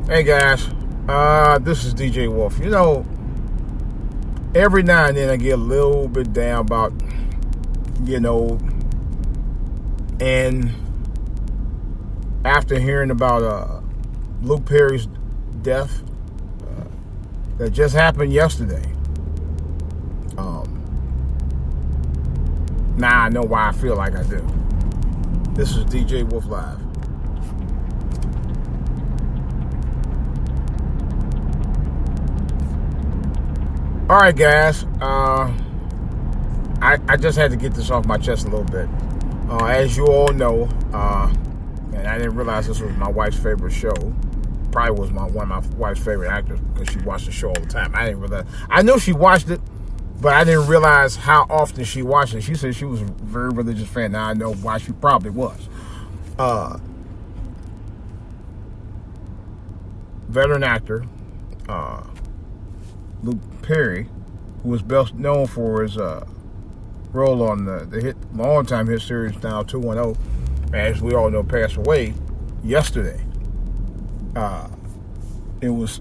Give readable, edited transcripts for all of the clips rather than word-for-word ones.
Hey guys, this is DJ Wolf. You know, every now and then I get a little bit down about, and after hearing about Luke Perry's death that just happened yesterday, now I know why I feel like I do. This is DJ Wolf Live. All right, guys. I just had to get this off my chest a little bit. As you all know, and I didn't realize this was my wife's favorite show. Probably was one of my wife's favorite actors because she watched the show all the time. I didn't realize. I knew she watched it, but I didn't realize how often she watched it. She said she was a very religious fan. Now I know why she probably was. Veteran actor. Luke Perry, who was best known for his role on the long-time hit series now 210, as we all know, passed away yesterday. It was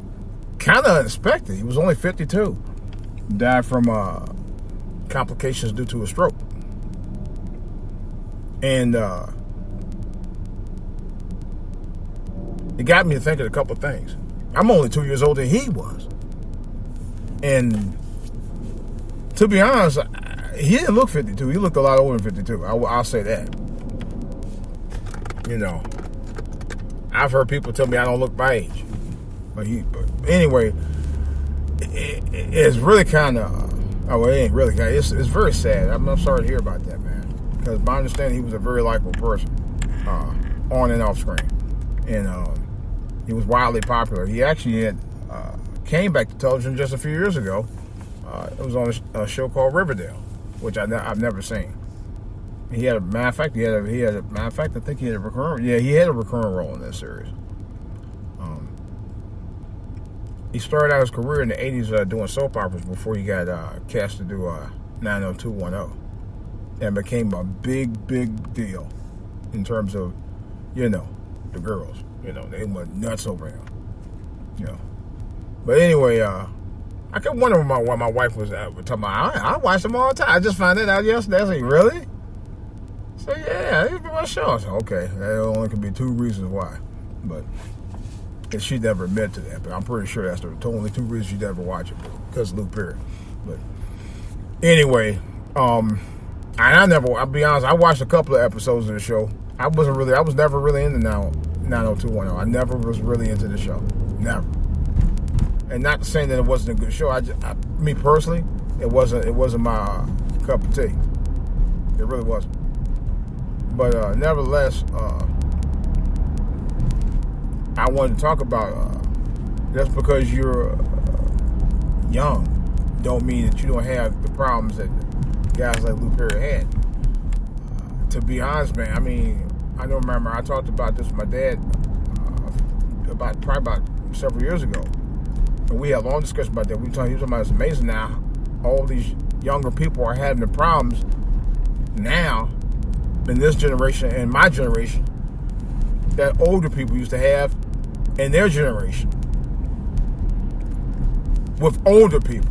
kind of unexpected. He was only 52. Died from complications due to a stroke. And it got me to thinking a couple of things. I'm only 2 years older than he was. And to be honest, he didn't look 52. He looked a lot older than 52. I'll say that. You know, I've heard people tell me I don't look my age. But anyway, it's really kind of, it ain't really kind of, it's very sad. I'm sorry to hear about that, man. Because my understanding, he was a very likable person, on and off screen. And he was wildly popular. He actually had came back to television just a few years ago. It was on a show called Riverdale, which I've never seen. He had a matter of fact, I think he had a recurring. Yeah, he had a recurring role in this series. He started out his career in the '80s doing soap operas before he got cast to do 90210, and became a big deal in terms of, the girls. They went nuts over him. But anyway, I kept wondering why my wife was talking about. I watch them all the time. I just found that out yesterday. I was like, really? So yeah, it's my show. I said, okay, there only could be two reasons why. But she never admitted to that. But I'm pretty sure that's the only two reasons she'd ever watch it, because of Luke Perry. But anyway, I'll be honest, I watched a couple of episodes of the show. I was never really into 90210. I never was really into the show. Never. And not saying that it wasn't a good show. Me personally, it wasn't my cup of tea. It really wasn't. But nevertheless, I wanted to talk about just because you're young, don't mean that you don't have the problems that guys like Luke Perry had. To be honest, man, I mean, I don't remember. I talked about this with my dad about several years ago. And we had a long discussion about that. He was talking about it's amazing now. All these younger people are having the problems now in this generation and my generation that older people used to have in their generation with older people.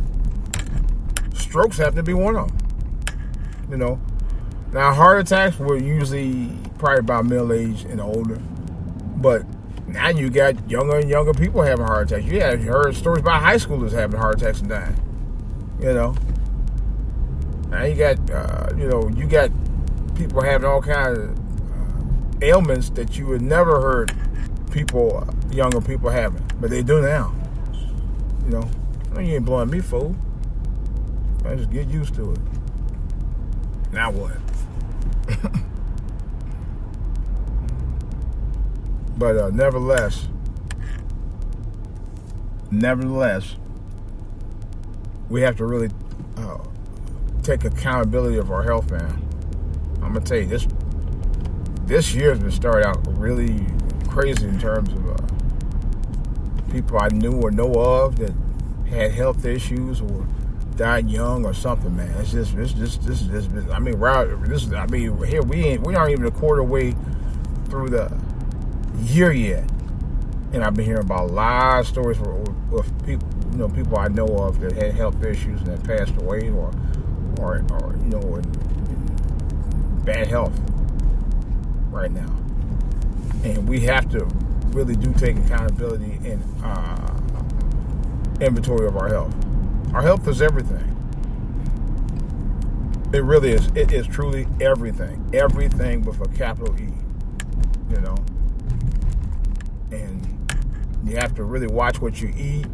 Strokes happen to be one of them. Now heart attacks were usually probably about middle age and older, but now you got younger and younger people having heart attacks. You heard stories about high schoolers having heart attacks and dying. Now you got, you got people having all kinds of ailments that you would never heard younger people having, but they do now. You ain't blowing me, fool. I just get used to it. Now what? But nevertheless, we have to really take accountability of our health, man. I'm gonna tell you, this year has been started out really crazy in terms of people I knew or know of that had health issues or died young or something, man. It's just here we aren't even a quarter way through the year yet, And I've been hearing about a lot of stories with people, people I know of that had health issues and that passed away, or in bad health right now. And we have to really do take accountability and inventory of our health. Our health is everything. It really is. It is truly everything. Everything with a capital E. And you have to really watch what you eat,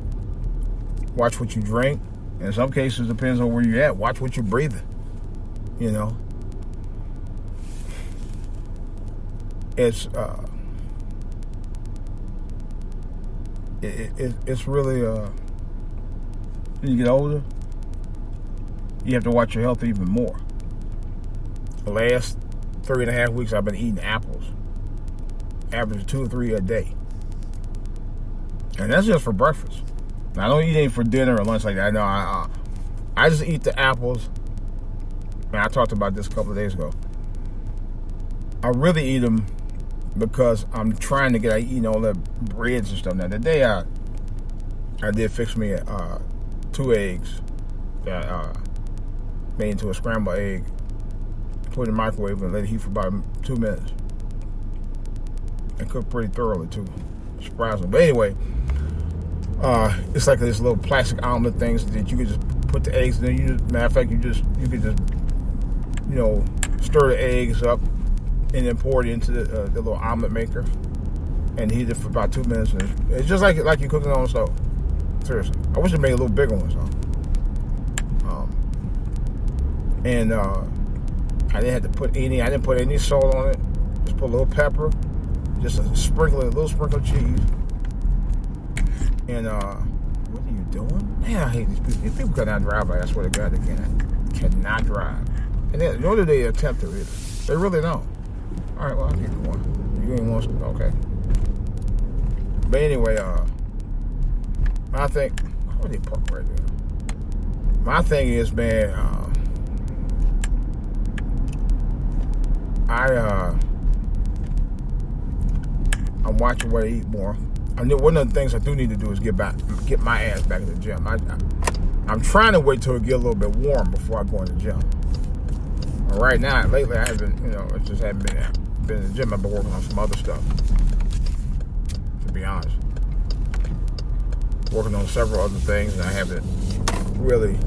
watch what you drink. In some cases, it depends on where you're at. Watch what you're breathing. It's it's really when you get older, you have to watch your health even more. The last 3.5 weeks, I've been eating apples, average 2 or 3 a day. And that's just for breakfast. I don't eat any for dinner or lunch like that. No, I just eat the apples. And I talked about this a couple of days ago. I really eat them because I'm trying to get eating all the breads and stuff. Now, today I did fix me 2 eggs that made into a scrambled egg, put it in the microwave and let it heat for about 2 minutes. And cooked pretty thoroughly too. Surprising. But anyway, it's like this little plastic omelet things that you could just put the eggs in. Matter of fact, you could just stir the eggs up and then pour it into the little omelet maker and heat it for about 2 minutes. And it's just like you're cooking on the stove. Seriously, I wish it made a little bigger ones. And I didn't put any salt on it. Just put a little pepper, just a little sprinkle of cheese. And what are you doing? Man, I hate these people. These people cannot drive. I swear to God, they cannot drive. And then, nor do they attempt to either. They really don't. All right, well, I'll keep going. You ain't want to, okay. But anyway, I think, how they park right there? My thing is, man, I'm watching what I eat more. I know one of the things I do need to do is get my ass back in the gym. I'm trying to wait till it get a little bit warm before I go in the gym. Right now, lately, I haven't, it just haven't been in the gym. I've been working on some other stuff, to be honest. Working on several other things, and I haven't really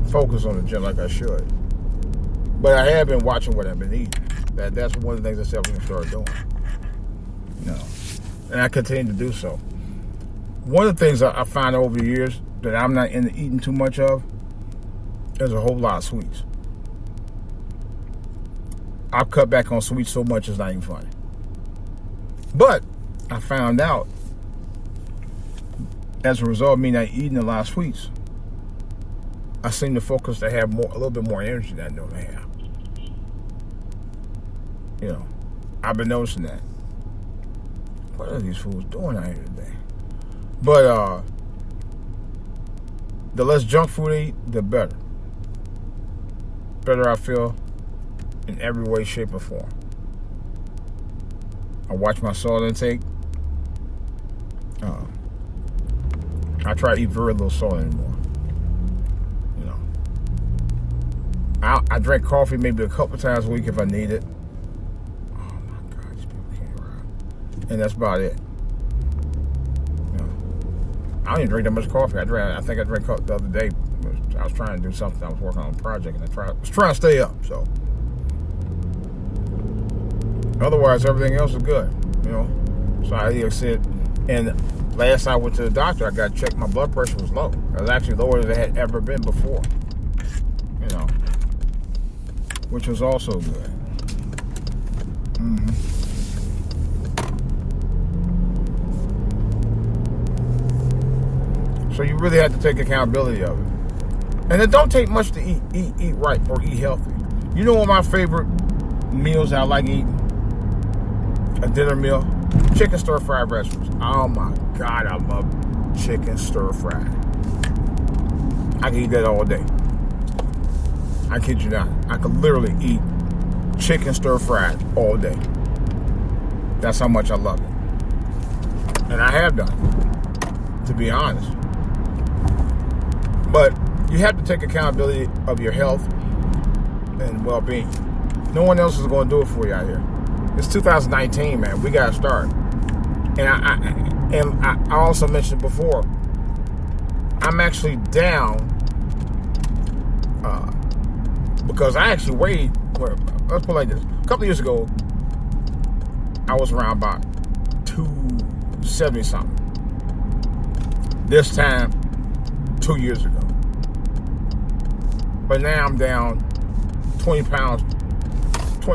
focused on the gym like I should. But I have been watching what I've been eating. That's one of the things I said I'm going to start doing. And I continue to do so. One of the things I find over the years that I'm not into eating too much of is a whole lot of sweets. I've cut back on sweets so much it's not even funny. But I found out, as a result of me not eating a lot of sweets, I seem to focus to have a little bit more energy than I normally have. I've been noticing that. What are these fools doing out here today? But the less junk food I eat, the better. Better I feel in every way, shape, or form. I watch my salt intake. I try to eat very little salt anymore. I drink coffee maybe a couple times a week if I need it. Oh my God, these people can't ride. And that's about it. I don't even drink that much coffee. I think I drank coffee the other day. I was trying to do something. I was working on a project, and I was trying to stay up. So, otherwise, everything else is good. So I said, and last I went to the doctor, I got checked. My blood pressure was low. It was actually lower than it had ever been before. Which was also good. So you really have to take accountability of it. And it don't take much to eat right or eat healthy. You know what my favorite meals I like eating? A dinner meal? Chicken stir-fried vegetables. Oh my God, I love chicken stir-fried. I can eat that all day. I kid you not. I could literally eat chicken stir-fried all day. That's how much I love it. And I have done it, to be honest. But you have to take accountability of your health and well-being. No one else is going to do it for you out here. It's 2019, man. We got to start. And I also mentioned before, I'm actually down because I actually weighed, let's put it like this. A couple of years ago, I was around about 270 something. This time, 2 years ago. But now I'm down 20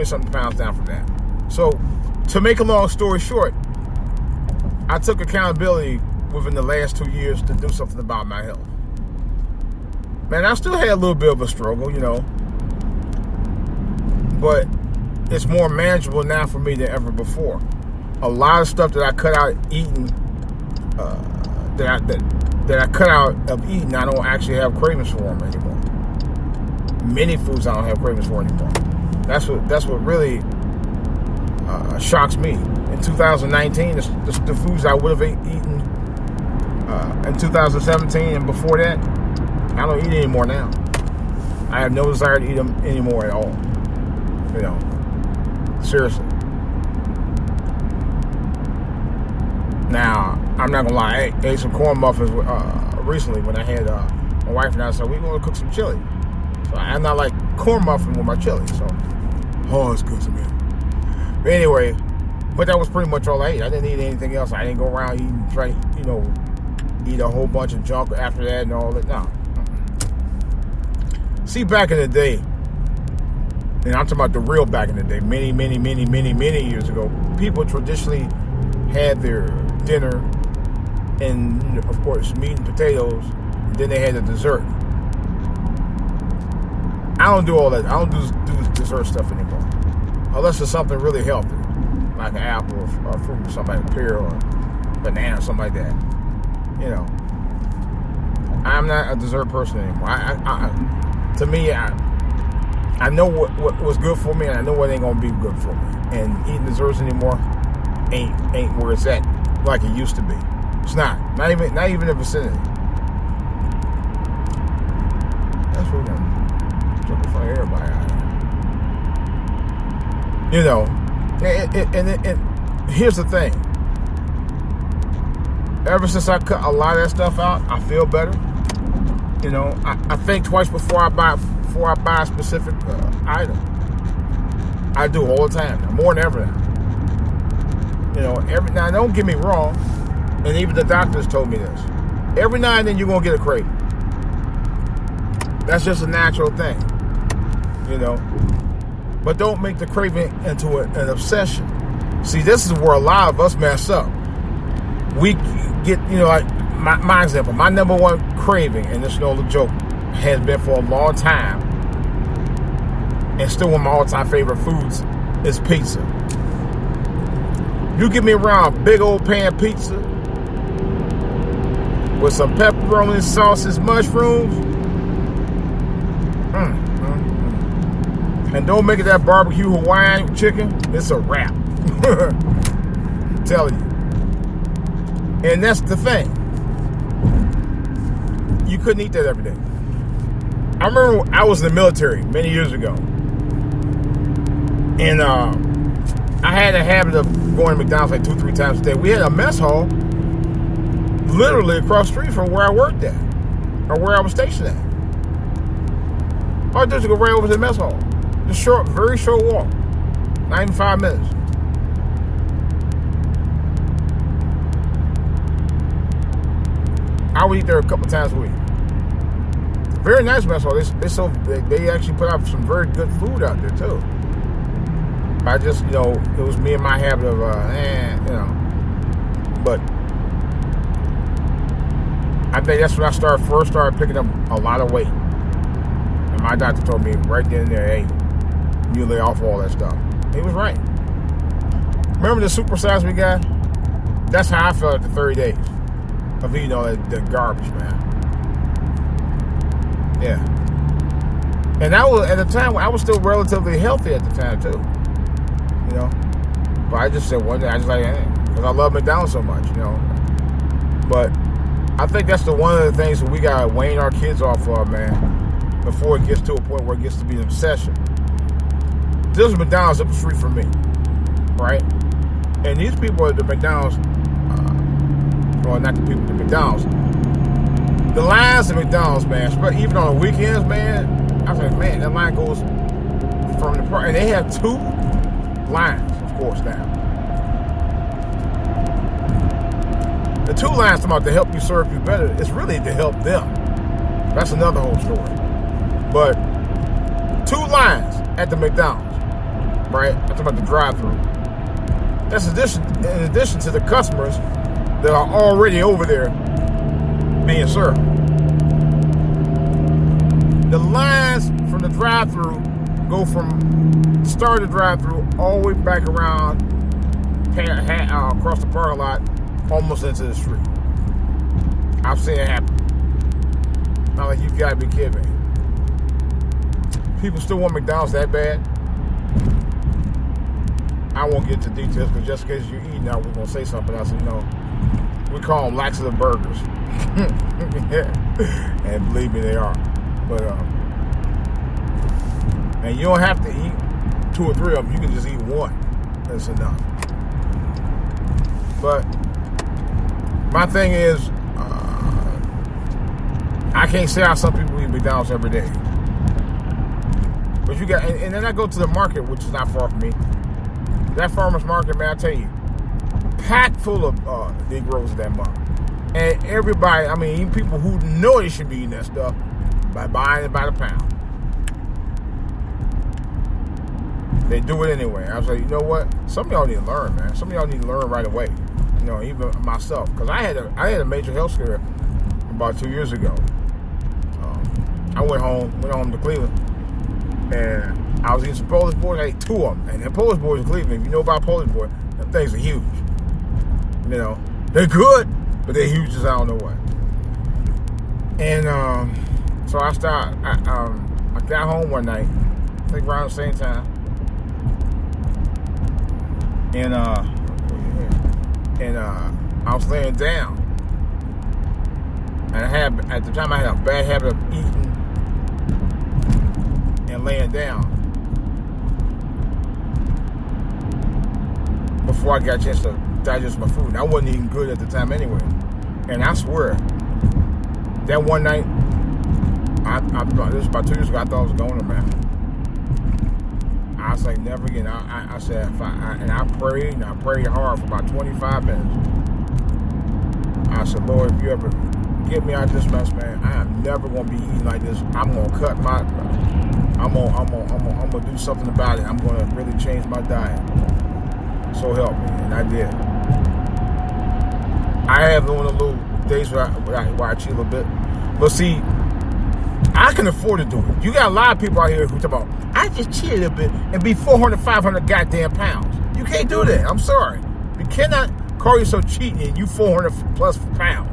something pounds down from that. So, to make a long story short, I took accountability within the last 2 years to do something about my health. Man, I still had a little bit of a struggle, but it's more manageable now for me than ever before. A lot of stuff that I cut out eating, that I cut out of eating, I don't actually have cravings for them anymore. Many foods I don't have cravings for anymore. That's what really shocks me. In 2019, the foods I would have eaten in 2017 and before that, I don't eat anymore now. I have no desire to eat them anymore at all. Seriously. Now, I'm not gonna lie, I ate some corn muffins recently when I had my wife and I said we're gonna cook some chili. So I'm not like corn muffin with my chili. So, it's good to me. But anyway, but that was pretty much all I ate. I didn't eat anything else. I didn't go around eat a whole bunch of junk after that and all that. No. See, back in the day, and I'm talking about the real back in the day, many years ago, people traditionally had their dinner and, of course, meat and potatoes, and then they had a dessert. I don't do all that. I don't do dessert stuff anymore. Unless it's something really healthy, like an apple or fruit, something like a pear or banana, something like that. I'm not a dessert person anymore. To me, I know what was good for me, and I know what ain't gonna be good for me. And eating desserts anymore ain't where it's at like it used to be. It's not even in the vicinity. That's what we're gonna jump in front of everybody out here. And here's the thing. Ever since I cut a lot of that stuff out, I feel better. I think twice before I buy a specific item. I do all the time, more than ever now. Now don't get me wrong, and even the doctors told me this. Every now and then you're gonna get a craving. That's just a natural thing, But don't make the craving into an obsession. See, this is where a lot of us mess up. We get, like my example, my number one craving, and this is no joke, has been for a long time, and still one of my all-time favorite foods is pizza. You give me around a big old pan pizza with some pepperoni, sausage, mushrooms, and don't make it that barbecue Hawaiian chicken. It's a wrap. I'm telling you. And that's the thing. You couldn't eat that every day. I remember I was in the military many years ago. And I had a habit of going to McDonald's like 2-3 times a day. We had a mess hall literally across the street from where I worked at, or where I was stationed at. All I did was go right over to the mess hall. Just very short walk. Not even 5 minutes. I would eat there a couple times a week. Very nice mess hall. They actually put out some very good food out there too. I just, it was me and my habit of, But I think that's when I first started picking up a lot of weight. And my doctor told me right then and there, hey, you lay off all that stuff. He was right. Remember the supersize we got? That's how I felt after 30 days of eating all that garbage, man. Yeah. And at the time, I was still relatively healthy at the time, too. But I just said one day, I just like, because I love McDonald's so much, But I think that's one of the things that we got to wane our kids off of, man, before it gets to a point where it gets to be an obsession. This is McDonald's up the street from me, right? And these people at the McDonald's, well, not the people at the McDonald's, the lines at McDonald's, man, even on the weekends, man, I was like, man, that line goes from the park, and they have 2 lines, of course, now. The 2 lines talking about to help you serve you better, it's really to help them. That's another whole story. But 2 lines at the McDonald's, right? I'm talking about the drive-thru. That's in addition to the customers that are already over there being served. The lines from the drive-thru go from the start of the drive-thru all the way back around across the parking lot, almost into the street. I've seen it happen. I'm like, you gotta be kidding me. People still want McDonald's that bad? I won't get into details, because just because you're eating out, we're gonna say something else. We call them laxative burgers. And believe me, they are. But and you don't have to eat 2 or 3 of them. You can just eat 1. That's enough. But my thing is, I can't say how some people eat McDonald's every day. But you got, and then I go to the market, which is not far from me. That farmer's market, man, I tell you, packed full of Negroes at that month. And everybody, I mean, even people who know they should be eating that stuff, by buying it by the pound. They do it anyway. I was like, you know what? Some of y'all need to learn, man. Some of y'all need to learn right away. Even myself, because I had a major health scare about 2 years ago. I went home to Cleveland, and I was eating some Polish boys. I ate 2 of them, and the Polish boys in Cleveland, if you know about Polish boys, them things are huge. They're good, but they're huge as I don't know what. And so I got home one night, I think around the same time, and I was laying down, and at the time I had a bad habit of eating and laying down before I got a chance to digest my food. And I wasn't eating good at the time anyway. And I swear, that one night, this was about 2 years ago, I thought I was going to, man. I was like, never again. I said, and I prayed hard for about 25 minutes. I said, Lord, if you ever get me out of this mess, man, I am never gonna be eating like this. I'm gonna do something about it. I'm gonna really change my diet. So help me, and I did. I have one of the little days where I cheat a little bit, but see, I can afford to do it. You got a lot of people out here who talk about, I just cheat a little bit and be 400, 500 goddamn pounds. You can't do that. I'm sorry. You cannot call yourself cheating and you 400 plus pounds.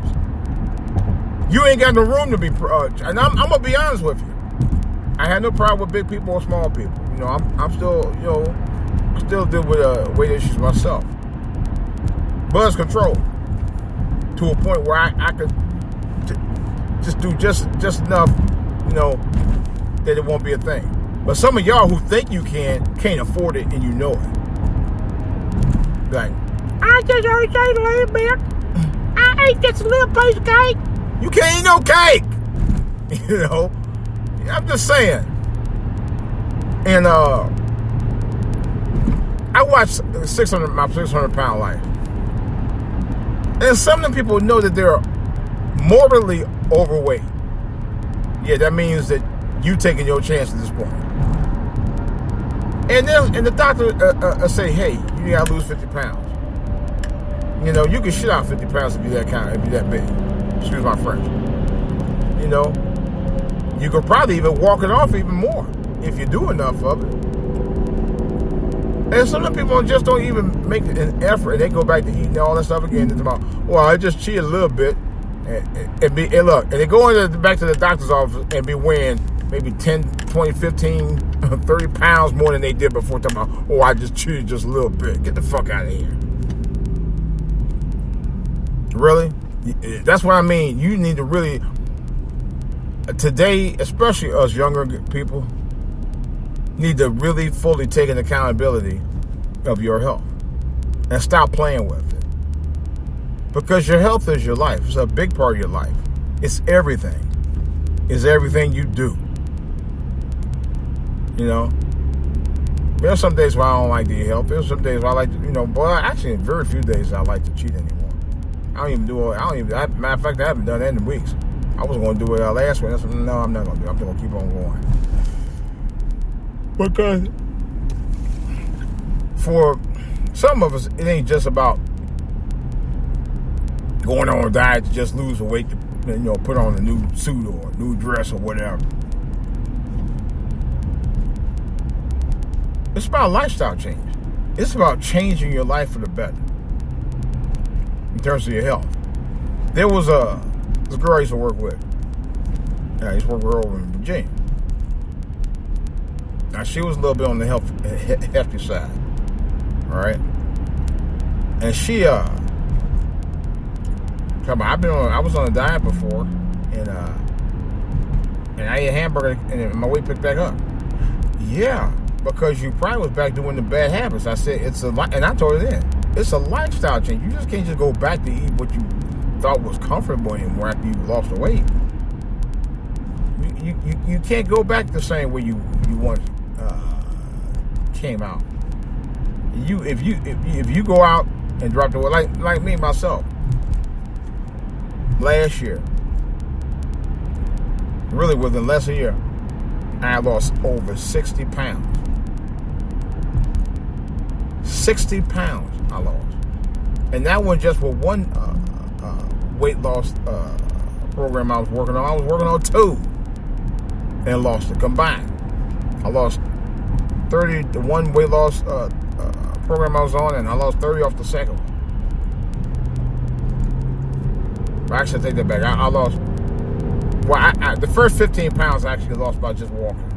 You ain't got no room to be, and I'm gonna be honest with you. I have no problem with big people or small people. I'm still, I still deal with weight issues myself. But it's controlled to a point where I could just do just enough, that it won't be a thing. But some of y'all who think you can't afford it, and you know it. Like, I just ate a little bit. I ate just a little piece of cake. You can't eat no cake. I'm just saying. And I watched my 600-pound life. And some of them people know that they're morbidly overweight. Yeah, that means that you taking your chance at this point. And the doctor say, hey, you gotta lose 50 pounds. You can shit out 50 pounds if you're that big. Excuse my French. You could probably even walk it off even more if you do enough of it. And some of the people just don't even make an effort, and they go back to eating all that stuff again. It's about, well, I just cheated a little bit, and they go back to the doctor's office and be weighing maybe 10, 20, 15, 30 pounds more than they did before. Talking about, I just cheated just a little bit. Get the fuck out of here. Really? That's what I mean. You need to really, today, especially us younger people, need to really fully take an accountability of your health and stop playing with it. Because your health is your life. It's a big part of your life. It's everything. It's everything you do. You know? There's some days where I don't like to eat healthy. There's some days where I like to, actually, very few days I like to cheat anymore. Matter of fact, I haven't done that in weeks. I was going to do it last week. I said, no, I'm not going to do it. I'm going to keep on going. Because for some of us, it ain't just about going on a diet to just lose the weight, to, put on a new suit or a new dress or whatever. It's about lifestyle change. It's about changing your life for the better in terms of your health. There was this girl I used to work with. I used to work with her over in Virginia. Now, she was a little bit on the hefty side. All right? And she, I was on a diet before, and I ate a hamburger, and my weight picked back up. Yeah, because you probably was back doing the bad habits. I said, and I told her then, it's a lifestyle change. You just can't just go back to eat what you thought was comfortable anymore after you lost the weight. You can't go back the same way you once came out. If you go out and drop the weight, like me myself, last year, really within less than a year, I lost over 60 pounds. 60 pounds I lost. And that wasn't just with one weight loss program I was working on. I was working on 2 and lost it combined. I lost 30, the one weight loss program I was on, and I lost 30 off the second one. Actually, I take that back. I lost, the first 15 pounds I actually lost by just walking.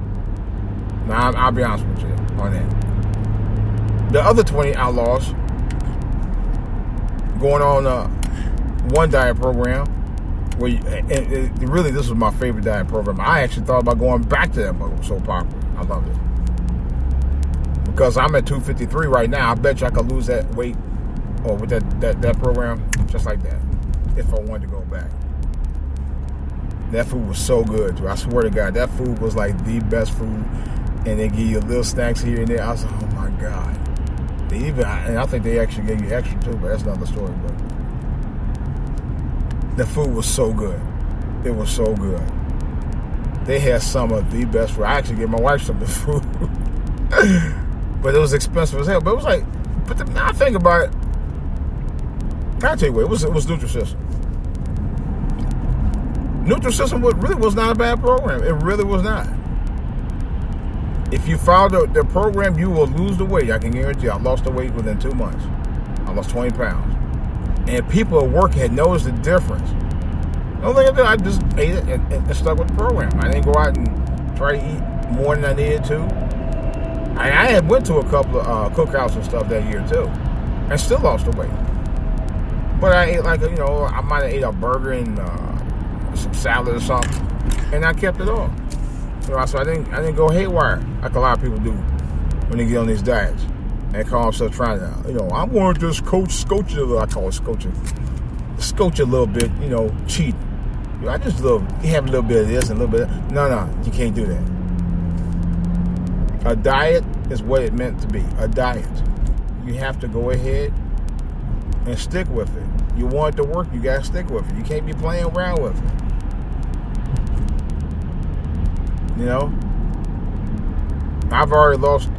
Now, I'll be honest with you on that. The other 20 I lost going on one diet program. Where really, this was my favorite diet program. I actually thought about going back to that, but it was so popular. I loved it. Because I'm at 253 right now. I bet you I could lose that weight or with that program just like that if I wanted to go back. That food was so good, too. I swear to God, that food was like the best food. And they give you little snacks here and there. I was like, oh my God. And I think they actually gave you extra too, but that's another story. But the food was so good. It was so good. They had some of the best food. I actually gave my wife some of the food. But it was expensive as hell. But it was like, now I think about it, I'll tell you what, it was Nutrisystem. Nutrisystem really was not a bad program. It really was not. If you follow the program, you will lose the weight. I can guarantee you. I lost the weight within 2 months. I lost 20 pounds. And people at work had noticed the difference. The only thing I did, I just ate it and stuck with the program. I didn't go out and try to eat more than I needed to. I had went to a couple of cookouts and stuff that year too, and still lost the weight. But I ate I might have ate a burger and some salad or something, and I kept it off. So I didn't go haywire like a lot of people do when they get on these diets. They call themselves trying to, I'm going to just scotch a little. I call it scotching. Scotch a little bit, cheat. I just you have a little bit of this and a little bit of that. No, you can't do that. A diet is what it meant to be, a diet. You have to go ahead and stick with it. You want it to work, you got to stick with it. You can't be playing around with it. I've already lost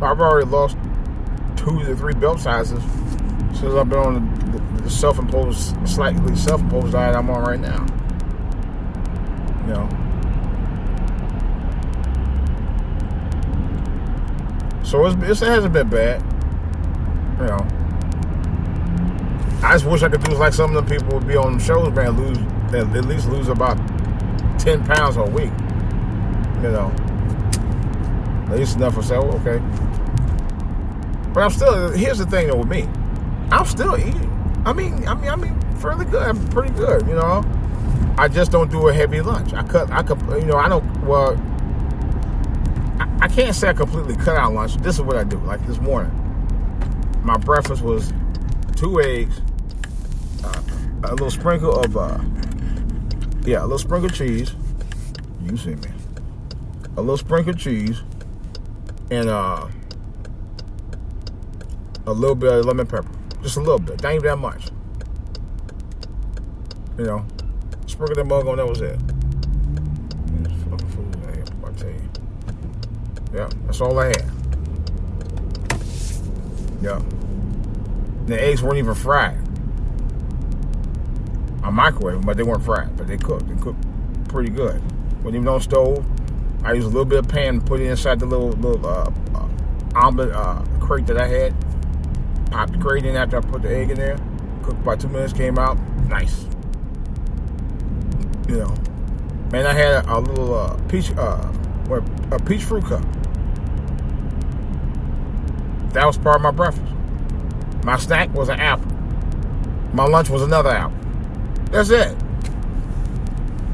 2 to 3 belt sizes since I've been on the slightly self-imposed diet I'm on right now. So it hasn't been bad. I just wish I could do like some of the people would be on them shows, man, at least lose about 10 pounds a week. At least enough to say, okay. But here's the thing though with me. I'm still eating. I mean, fairly good. I'm pretty good, you know. I just don't do a heavy lunch. I could, you know, I don't, well, I can't say I completely cut out lunch. This is what I do. Like this morning, my breakfast was 2 eggs, a little sprinkle of, a little sprinkle of cheese. You can see me. A little sprinkle of cheese, and a little bit of lemon pepper. Just a little bit. Not even that much. You know, sprinkle that mug on, that was it. Fucking food, I tell you. Yeah, that's all I had. Yeah. The eggs weren't even fried. I microwaved them, but they weren't fried. But they cooked. They cooked pretty good. Wasn't even on stove. I used a little bit of pan, put it inside the little omelet crate that I had. Popped the crate in after I put the egg in there. Cooked about 2 minutes, came out. Nice. You know, man, I had a little peach fruit cup. That was part of my breakfast. My snack was an apple. My lunch was another apple. That's it.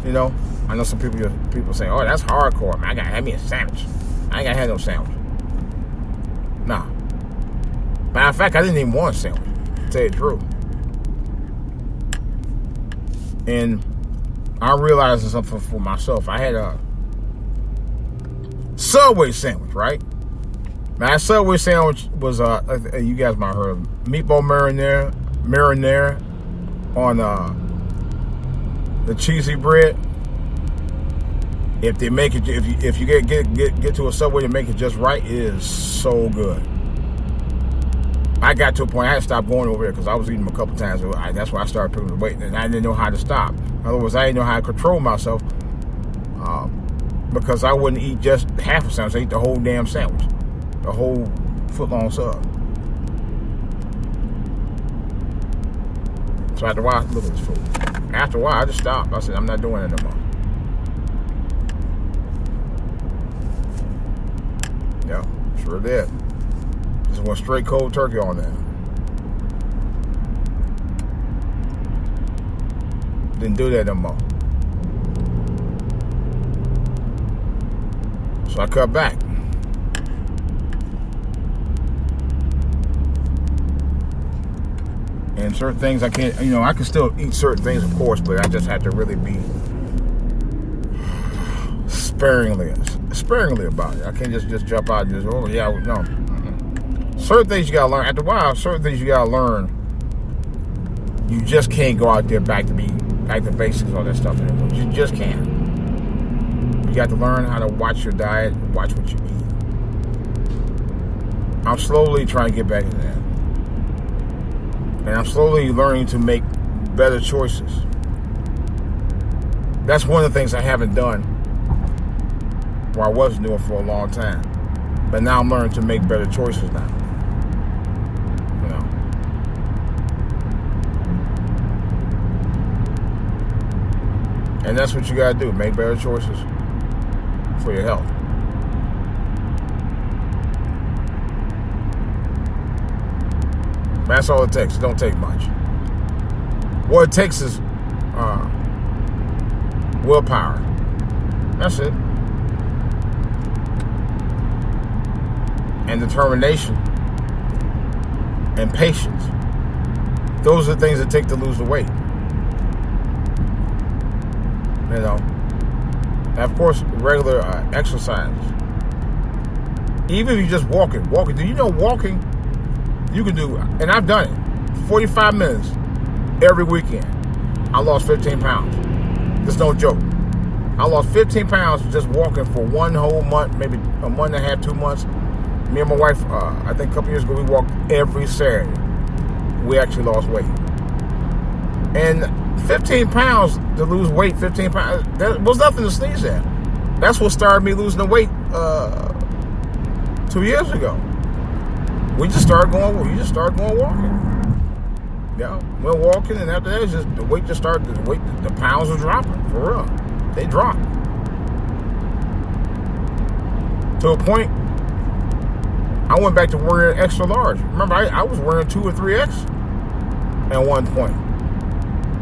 You know, I know some people say, "Oh, that's hardcore, man. I gotta have me a sandwich." I ain't gotta have no sandwich. Nah. Matter of fact, I didn't even want a sandwich, to tell you the truth. And I'm realizing something for myself. I had a Subway sandwich, right? Now, that Subway sandwich was, you guys might have heard of meatball marinara on the cheesy bread. If they make it, if you get to a Subway to make it just right, it is so good. I got to a point I had to stop going over there because I was eating them a couple times. That's why I started putting the weight, and I didn't know how to stop. In other words, I didn't know how to control myself because I wouldn't eat just half a sandwich. I eat the whole damn sandwich, the whole foot-long sub. So after a while, look at this food. After a while, I just stopped. I said, I'm not doing it no more. Yeah, sure did. Just went straight cold turkey on that. Didn't do that no more. So I cut back. And certain things I can't, you know, I can still eat certain things, of course, but I just have to really be sparingly about it. I can't just jump out and just, oh yeah, no. Certain things you gotta learn. After a while, certain things you gotta learn. You just can't go out there back to basics, all that stuff anymore. You just can't. You got to learn how to watch your diet, watch what you eat. I'm slowly trying to get back into that. And I'm slowly learning to make better choices. That's one of the things I haven't done, or I wasn't doing for a long time. But now I'm learning to make better choices now. You know. And that's what you gotta do, make better choices for your health. That's all it takes. It don't take much. What it takes is willpower. That's it. And determination. And patience. Those are the things it takes to lose the weight. You know. And of course, regular exercise. Even if you're just walking. Do you know walking? You can do, and I've done it, 45 minutes every weekend. I lost 15 pounds. That's no joke. I lost 15 pounds just walking for 1 whole month, maybe a month and a half, 2 months. Me and my wife, I think a couple years ago, we walked every Saturday. We actually lost weight. And 15 pounds to lose weight, 15 pounds, that was nothing to sneeze at. That's what started me losing the weight 2 years ago. We just started going walking. Yeah, went walking, and after that, just the weight just started. The pounds were dropping for real. They dropped to a point. I went back to wearing extra large. Remember, I was wearing 2 or 3X at one point.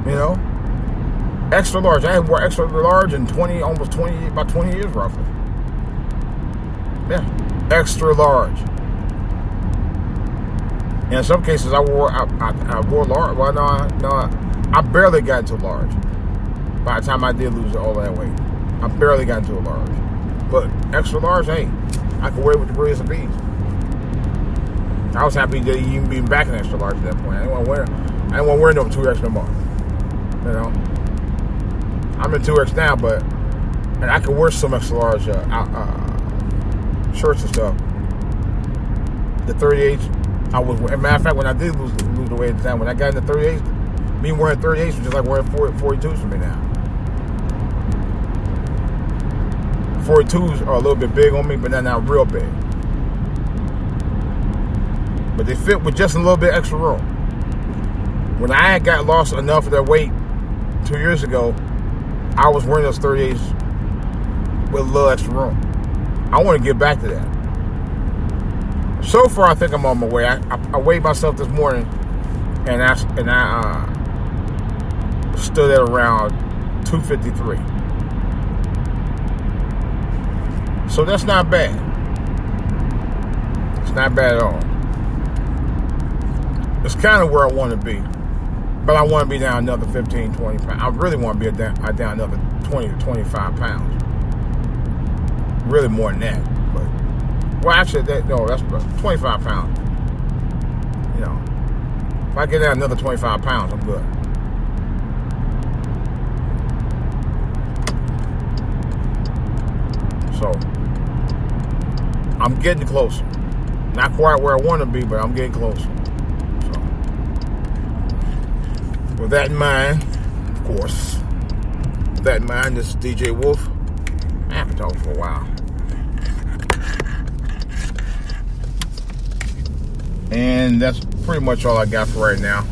You know, extra large. I had wore extra large in about 20 years roughly. Yeah, extra large. And in some cases, I wore large. Well, no, I barely got into large. By the time I did lose all that weight, I barely got into a large. But extra large, hey, I could wear it with the greatest of ease. I was happy to even be back in extra large at that point. I didn't want to wear no 2X no more. You know, I'm in 2X now, and I can wear some extra large shirts and stuff. The 38s, as a matter of fact, when I did lose the weight at the time, when I got into 38s, me wearing 38s was just like wearing 42s for me now. 42s are a little bit big on me, but they're not real big. But they fit with just a little bit extra room. When I had got lost enough of that weight 2 years ago, I was wearing those 38s with a little extra room. I want to get back to that. So far, I think I'm on my way. I weighed myself this morning, and I stood at around 253. So that's not bad. It's not bad at all. It's kind of where I want to be. But I want to be down another 15, 20 pounds. I really want to be down another 20 to 25 pounds. Really more than that. But, well, actually, that's 25 pounds. You know, if I get down another 25 pounds, I'm good. So, I'm getting closer. Not quite where I want to be, but I'm getting closer. So, with that in mind, of course, with that in mind, this is DJ Wolf. I haven't talked for a while. And that's pretty much all I got for right now.